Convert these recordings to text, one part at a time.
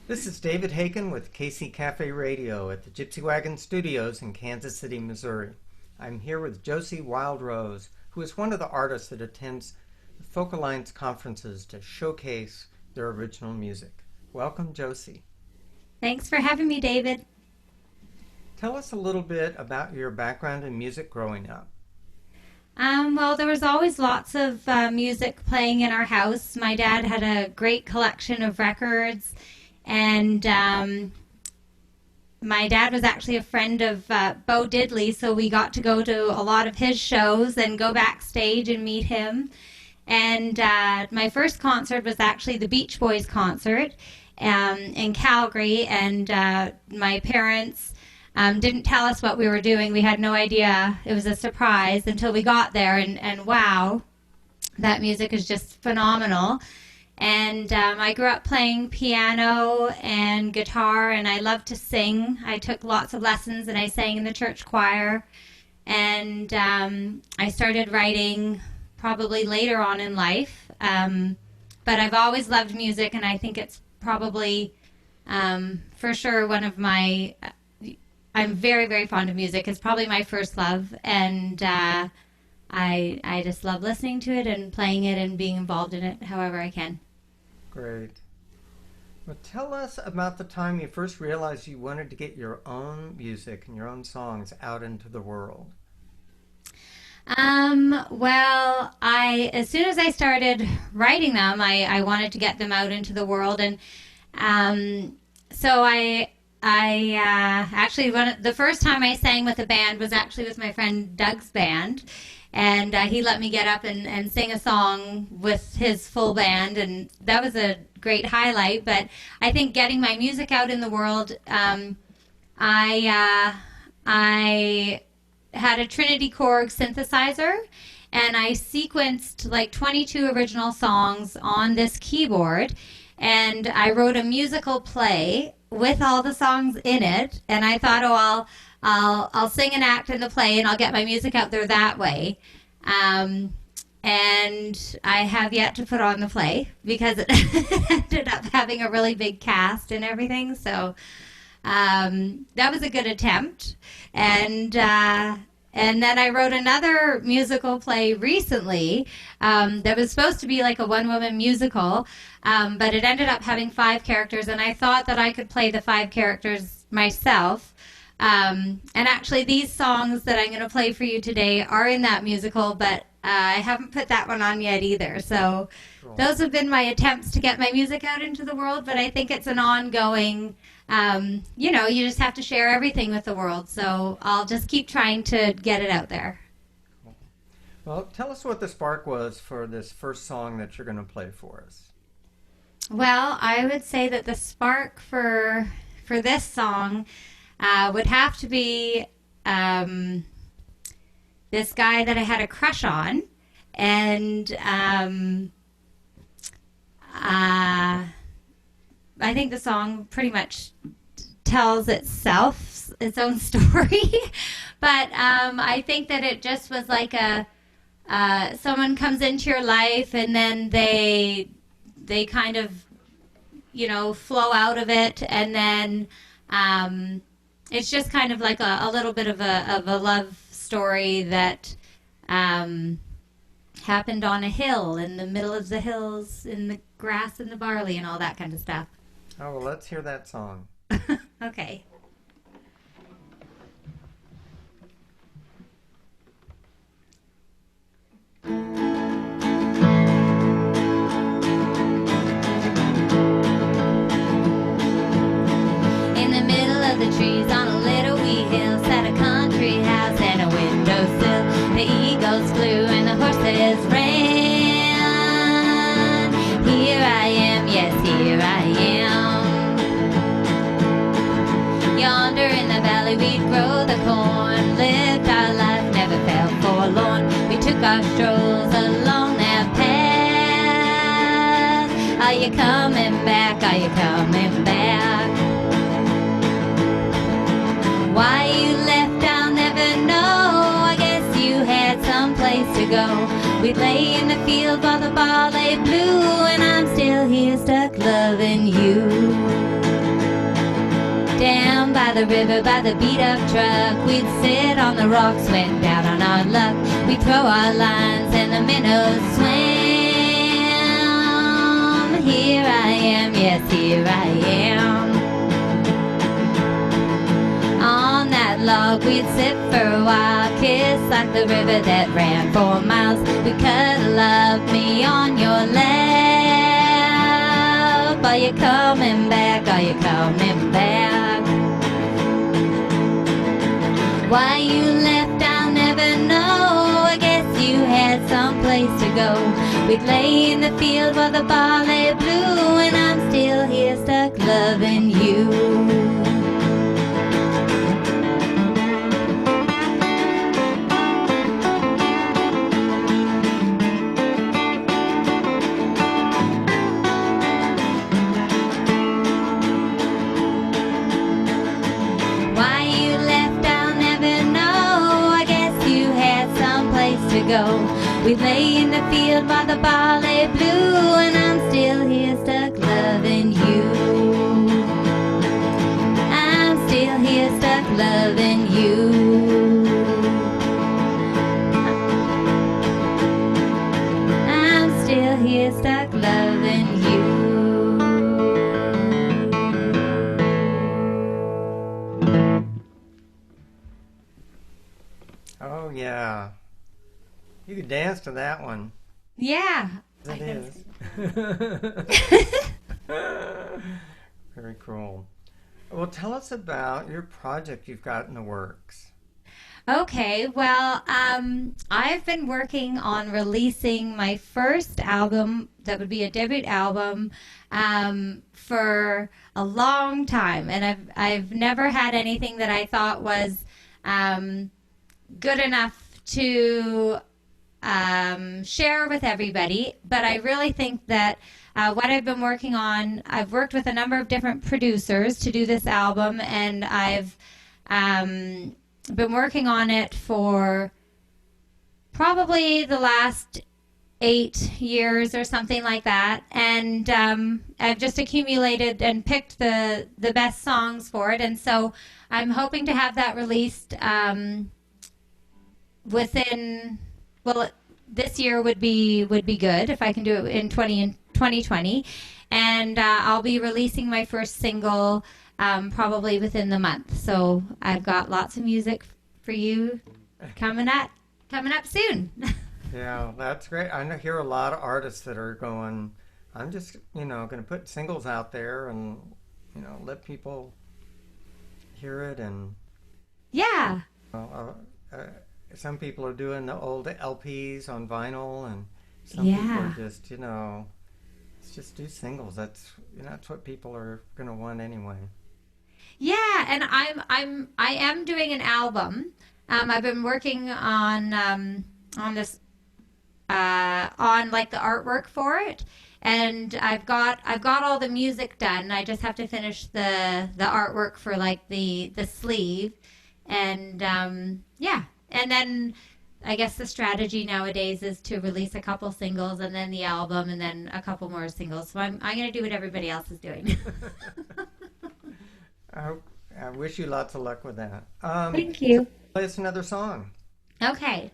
This is David Hakan with KC Cafe Radio at the Gypsy Wagon Studios in Kansas City, Missouri. I'm here with Josie Wild Rose, who is one of the artists that attends the Folk Alliance conferences to showcase their original music. Welcome, Josie. Thanks for having me, David. Tell us a little bit about your background in music growing up. Well, there was always lots of music playing in our house. My dad had a great collection of records, and my dad was actually a friend of Bo Diddley, so we got to go to a lot of his shows and go backstage and meet him. And my first concert was actually the Beach Boys concert in Calgary, and my parents didn't tell us what we were doing. We had no idea. It was a surprise until we got there, and wow, that music is just phenomenal. And I grew up playing piano and guitar, and I loved to sing. I took lots of lessons, and I sang in the church choir. And I started writing probably later on in life. But I've always loved music, and I think it's probably, for sure, one of my... I'm very, very fond of music. It's probably my first love, and I just love listening to it and playing it and being involved in it however I can. Great. Well, tell us about the time you first realized you wanted to get your own music and your own songs out into the world. Well, as soon as I started writing them, I wanted to get them out into the world, and so I actually, the first time I sang with a band was actually with my friend Doug's band, and he let me get up and sing a song with his full band, and that was a great highlight. But I think getting my music out in the world, I had a Trinity Korg synthesizer, and I sequenced like 22 original songs on this keyboard, and I wrote a musical play with all the songs in it, and I thought, oh, I'll sing and act in the play, and I'll get my music out there that way. And I have yet to put on the play because it ended up having a really big cast and everything. So that was a good attempt. And then I wrote another musical play recently that was supposed to be like a one-woman musical, but it ended up having 5 characters, and I thought that I could play the 5 characters myself. And actually, these songs that I'm going to play for you today are in that musical, but I haven't put that one on yet either. So those have been my attempts to get my music out into the world, but I think it's an ongoing... you just have to share everything with the world, so I'll just keep trying to get it out there. Cool. Well, tell us what the spark was for this first song that you're going to play for us. Well, I would say that the spark for this song would have to be this guy that I had a crush on, and I think the song pretty much tells itself, its own story. But I think that it just was like someone comes into your life, and then they kind of, flow out of it, and then it's just kind of like a little bit of a love story that happened on a hill, in the middle of the hills, in the grass and the barley and all that kind of stuff. Oh, well, let's hear that song. Okay. In the middle of the trees on a little wee hill sat a country house and a windowsill. The eagles flew and the horses ran. Here I am, yes, here I am. Yonder in the valley we'd grow the corn, lived our life, never felt forlorn. We took our strolls along that path. Are you coming back? Are you coming back? Why you left I'll never know. I guess you had some place to go. We'd lay in the field while the barley blew, and I'm still here stuck loving you. by the river, by the beat-up truck. We'd sit on the rocks when down on our luck. We'd throw our lines and the minnows swam. Here I am, yes, here I am. On that log we'd sit for a while, kiss like the river that ran for miles. We cuddle love me on your lap. Are you coming back? Are you coming back? Why you left I'll never know. I guess you had someplace to go. We'd lay in the field while the barley blew, and I'm still here stuck loving you. Go. We lay in the field while the barley blew, and I'm still here stuck loving you. I'm still here stuck loving you. I'm still here stuck loving you. Oh yeah. You could dance to that one. Yeah. It is. Very cool. Well, tell us about your project you've got in the works. Okay, well, I've been working on releasing my first album that would be a debut album for a long time, and I've never had anything that I thought was good enough to share with everybody. But I really think that what I've been working on, I've worked with a number of different producers to do this album, and I've been working on it for probably the last 8 years or something like that, and I've just accumulated and picked the best songs for it, and so I'm hoping to have that released within, well, this year would be good if I can do it in 2020, and I'll be releasing my first single probably within the month. So I've got lots of music for you coming up soon. Yeah, that's great. I hear a lot of artists that are going, I'm just, going to put singles out there and, let people hear it. And yeah. Some people are doing the old LPs on vinyl, and some people are just, let's just do singles. That's what people are going to want anyway. Yeah, and I am doing an album. I've been working on this on like the artwork for it, and I've got all the music done. I just have to finish the artwork for like the sleeve, and yeah. And then I guess the strategy nowadays is to release a couple singles and then the album and then a couple more singles. So I'm going to do what everybody else is doing. I wish you lots of luck with that. Thank you. Play us another song. Okay.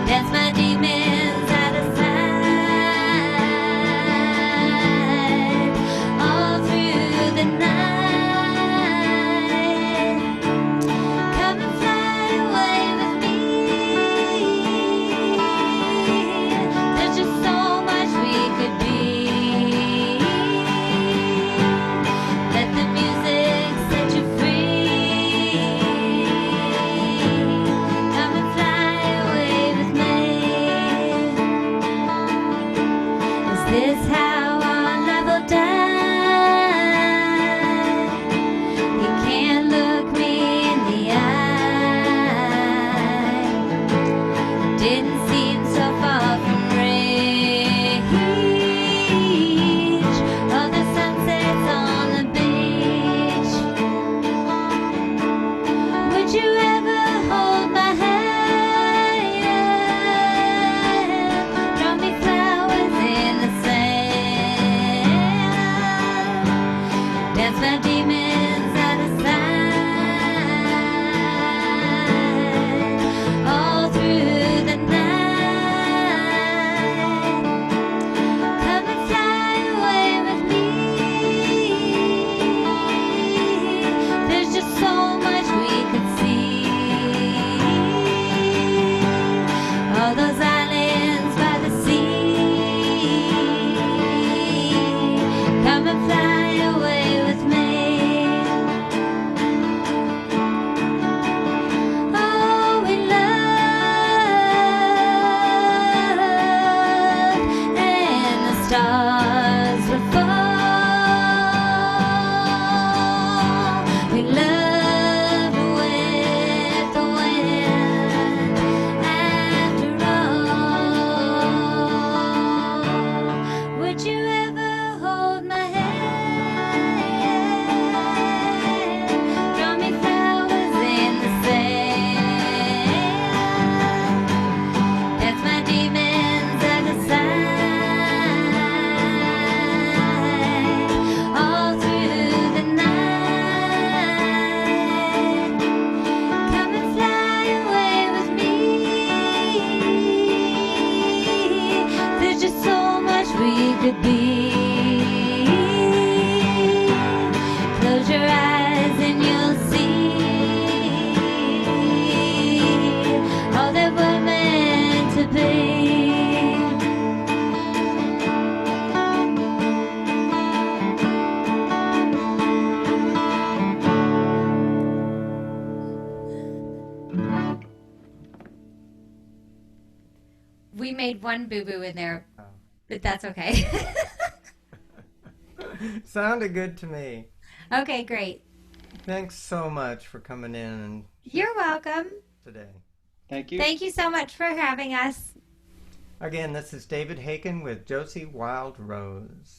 That's my be. Close your eyes and you'll see all that we're meant to be. We made one boo-boo in there, but that's okay. Sounded good to me. Okay, great. Thanks so much for coming in and You're welcome. today. Thank you. Thank you so much for having us. Again, this is David Hakan with Josie Wild Rose.